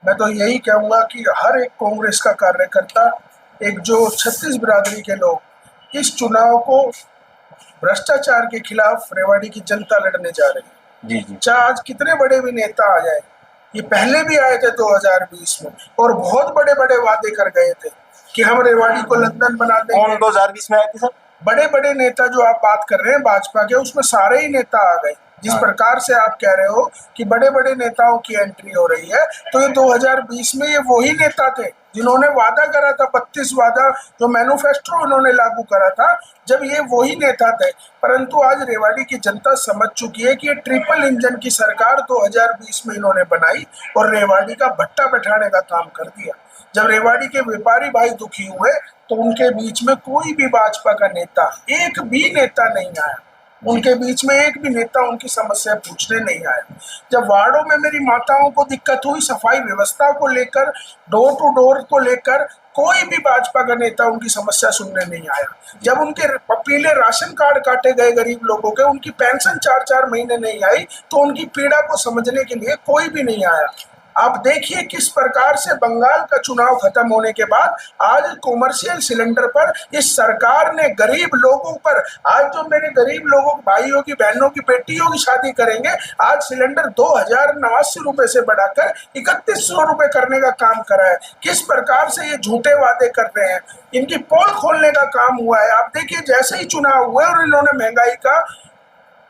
मैं तो यही कहूँगा कि हर एक कांग्रेस का कार्यकर्ता, एक जो 36 बिरादरी के लोग इस चुनाव को भ्रष्टाचार के खिलाफ रेवाड़ी की जनता लड़ने जा रही है। जी जी। चाहे आज कितने बड़े भी नेता आ जाए, ये पहले भी आए थे 2020 में और बहुत बड़े बड़े वादे कर गए थे कि हम रेवाड़ी को लंदन बना देंगे। कौन 2020 में आए थे सर? बड़े बड़े नेता जो आप बात कर रहे हैं भाजपा के, उसमें सारे ही नेता आ गए। जिस प्रकार से आप कह रहे हो कि बड़े बड़े नेताओं की एंट्री हो रही है, तो ये 2020 में ये वही नेता थे जिन्होंने वादा करा था, 32 वादा जो मैनिफेस्टो उन्होंने लागू करा था, जब ये वही नेता थे। परंतु आज रेवाड़ी की जनता समझ चुकी है कि ये ट्रिपल इंजन की सरकार 2020 में इन्होंने बनाई और रेवाड़ी का भट्टा बैठाने का काम कर दिया। जब रेवाड़ी के व्यापारी भाई दुखी हुए तो उनके बीच में कोई भी भाजपा का नेता, एक भी नेता नहीं आया। उनके बीच में एक भी नेता उनकी समस्या पूछने नहीं आया। जब वार्डों में मेरी माताओं को दिक्कत हुई, सफाई व्यवस्था को लेकर, डोर टू डोर को लेकर, कोई भी भाजपा का नेता उनकी समस्या सुनने नहीं आया। जब उनके पीले राशन कार्ड काटे गए गरीब लोगों के, उनकी पेंशन 4-4 महीने नहीं आई, तो उनकी पीड़ा को समझने के लिए कोई भी नहीं आया। आप देखिए किस प्रकार से बंगाल का चुनाव खत्म होने के बाद आज कॉमर्शियल सिलेंडर पर इस सरकार ने गरीब लोगों पर, आज जो मेरे गरीब लोगों, भाइयों की, बहनों की, बेटियों की शादी करेंगे, आज सिलेंडर 2089 रुपए से बढ़ाकर 3100 रुपए करने का काम करा है। किस प्रकार से ये झूठे वादे कर रहे हैं, इनकी पोल खोलने का काम हुआ है। आप देखिए जैसे ही चुनाव हुए और इन्होंने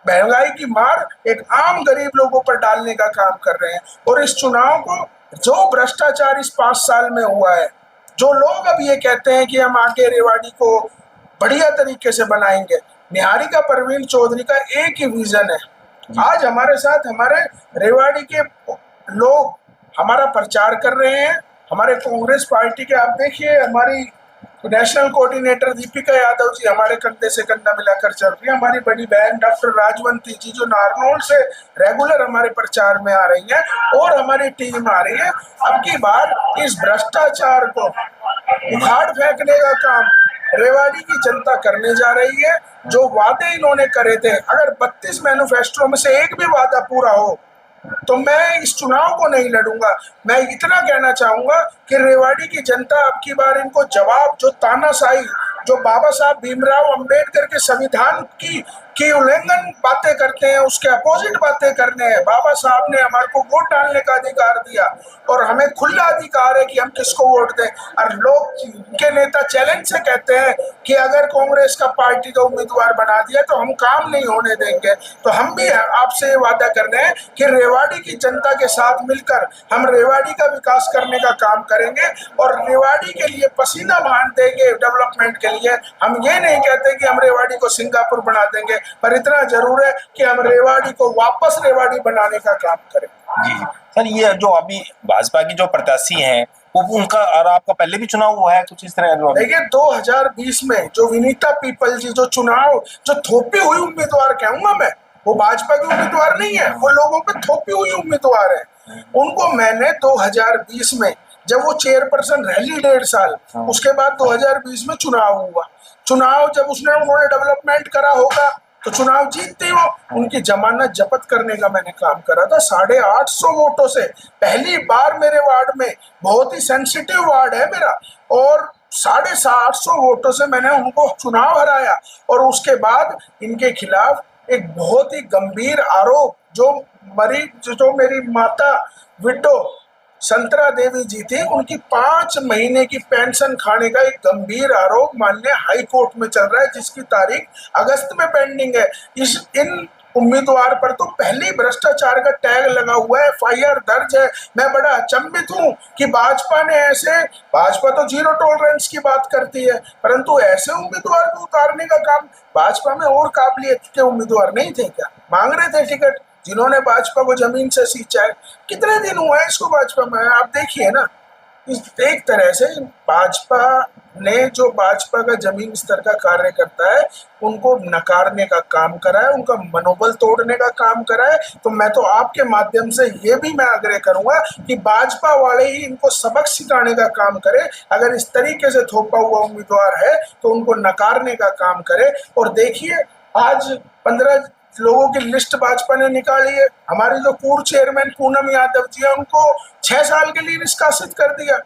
महंगाई की मार एक आम गरीब लोगों पर डालने का काम कर रहे हैं। और इस चुनाव को जो भ्रष्टाचार इस 5 साल में हुआ है, जो लोग अब ये कहते हैं कि हम आगे रेवाड़ी को बढ़िया तरीके से बनाएंगे, निहारिका परवीन चौधरी का एक ही विजन है। आज हमारे साथ हमारे रेवाड़ी के लोग हमारा प्रचार कर रहे हैं। हमारे कांग्रेस पार्टी के, आप देखिए हमारी नेशनल कोऑर्डिनेटर दीपिका यादव जी हमारे कंधे से कंधा मिलाकर चल रही है। हमारी बड़ी बहन डॉक्टर राजवंती जी जो नारनौल से रेगुलर हमारे प्रचार में आ रही है और हमारी टीम आ रही है। अब की बार इस भ्रष्टाचार को उखाड़ फेंकने का काम रेवाड़ी की जनता करने जा रही है। जो वादे इन्होंने करे थे, अगर 32 मैनिफेस्टो में से एक भी वादा पूरा हो तो मैं इस चुनाव को नहीं लड़ूंगा। मैं इतना कहना चाहूंगा कि रेवाड़ी की जनता अब की बार इनको जवाब, जो तानाशाही, जो बाबा साहब भीमराव अंबेडकर के संविधान की उल्लंघन बातें करते हैं, उसके अपोजिट बातें करने हैं। बाबा साहब ने हमारे को वोट डालने का अधिकार दिया और हमें खुला अधिकार है कि हम किसको वोट दें। और लोग के नेता चैलेंज से कहते हैं कि अगर कांग्रेस का पार्टी का उम्मीदवार बना दिया तो हम काम नहीं होने देंगे। तो हम भी आपसे वादा कर रहे हैं कि रेवाड़ी की जनता के साथ मिलकर हम रेवाड़ी का विकास करने का काम करेंगे और रेवाड़ी के लिए पसीना बहा देंगे डेवलपमेंट के लिए। हम ये नहीं कहते कि हम रेवाड़ी को सिंगापुर बना देंगे, पर इतना जरूर है कि हम रेवाड़ी को वापस रेवाड़ी बनाने का काम करें। जी सर, ये जो अभी भाजपा की जो प्रत्याशी हैं वो उनका और आपका पहले भी चुनाव हुआ है कुछ इस तरह? देखिए 2020 में जो विनीता पीपल जी जो चुनाव, जो थोपी हुई उम्मीदवार कहूंगा मैं, वो भाजपा की उम्मीदवार नहीं है, वो लोगों पे थोपी हुई उम्मीदवार है। उनको मैंने 2020 में, जब वो चेयरपर्सन रैली 1.5 साल, उसके बाद 2020 में चुनाव हुआ। चुनाव जब उन्होंने डेवलपमेंट करा होगा तो चुनाव जीतते हो, उनकी जमानत जब्त करने का मैंने काम करा था 850 वोटों से। पहली बार मेरे वार्ड में, बहुत ही सेंसिटिव वार्ड है मेरा, और 850 वोटों से मैंने उनको चुनाव हराया। और उसके बाद इनके खिलाफ एक बहुत ही गंभीर आरोप, जो मेरी माता विडो संतरा देवी जी थी, उनकी 5 महीने की पेंशन खाने का एक गंभीर आरोप माननीय हाई कोर्ट में चल रहा है, जिसकी तारीख अगस्त में पेंडिंग है। इन उम्मीदवार पर तो पहले भ्रष्टाचार का टैग लगा हुआ है, FIR दर्ज है। मैं बड़ा अचंभित हूं कि भाजपा तो जीरो टॉलरेंस की बात करती है, परंतु ऐसे उम्मीदवार को उतारने का काम, भाजपा में और काबिलियत के उम्मीदवार नहीं थे क्या? मांग रहे थे टिकट, जिन्होंने भाजपा को जमीन से सींचा है। कितने दिन हुए इसको भाजपा में, आप देखिए ना। एक तरह से भाजपा ने, जो भाजपा का जमीन स्तर का कार्य करता है, उनको नकारने का काम करा है, उनका मनोबल तोड़ने का काम करा है। तो मैं तो आपके माध्यम से ये भी मैं आग्रह करूंगा कि भाजपा वाले ही इनको सबक सिखाने का काम करे। अगर इस तरीके से थोपा हुआ उम्मीदवार है तो उनको नकारने का काम करे। और देखिए आज 15 लोगों की लिस्ट भाजपा ने निकाली है। हमारी जो पूर्व चेयरमैन पूनम यादव जी है उनको 6 साल के लिए निष्कासित कर दिया।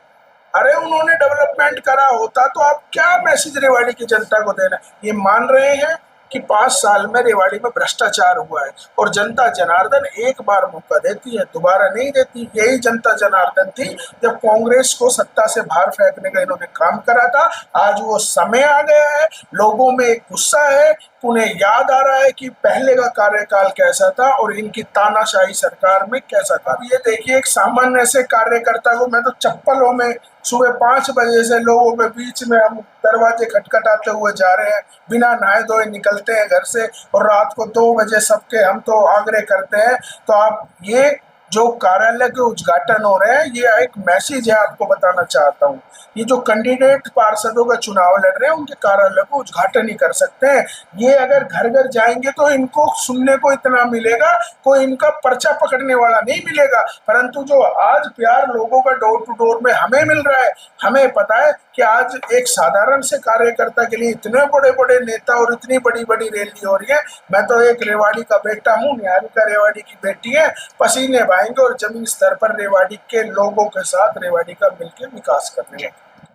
अरे उन्होंने डेवलपमेंट करा होता तो आप क्या मैसेज रेवाड़ी की जनता को देना। ये मान रहे हैं कि 5 साल में रेवाड़ी में भ्रष्टाचार हुआ है और जनता जनार्दन एक बार मौका देती है, दोबारा नहीं देती। यही जनता जनार्दन थी जब कांग्रेस को सत्ता से बाहर फेंकने का इन्होंने काम करा था। आज वो समय आ गया है, लोगों में एक गुस्सा है, उन्हें याद आ रहा है कि पहले का कार्यकाल कैसा था और इनकी तानाशाही सरकार में कैसा था। ये देखिए, एक सामान्य से कार्यकर्ता को मैं तो चप्पलों में सुबह 5 बजे से लोगों के बीच में हम दरवाजे खटखटाते हुए जा रहे हैं, बिना नहाए धोए निकलते हैं घर से और रात को 2 बजे सबके हम तो आग्रह करते हैं। तो आप ये जो कार्यालय के उद्घाटन हो रहे हैं, ये एक मैसेज है, आपको बताना चाहता हूँ। ये जो कैंडिडेट पार्षदों का चुनाव लड़ रहे हैं उनके कार्यालय को उद्घाटन ही कर सकते हैं। ये अगर घर घर जाएंगे तो इनको सुनने को इतना मिलेगा, कोई इनका पर्चा पकड़ने वाला नहीं मिलेगा। परंतु जो आज प्यार लोगों का डोर टू डोर में हमें मिल रहा है, हमें पता है कि आज एक साधारण से कार्यकर्ता के लिए इतने बड़े बड़े नेता और इतनी बड़ी बड़ी रैली हो रही है। मैं तो एक रेवाड़ी का बेटा हूँ, निहारिका रेवाड़ी की बेटी है, पसीने बहाएंगे और जमीन स्तर पर रेवाड़ी के लोगों के साथ रेवाड़ी का मिलकर विकास करेंगे।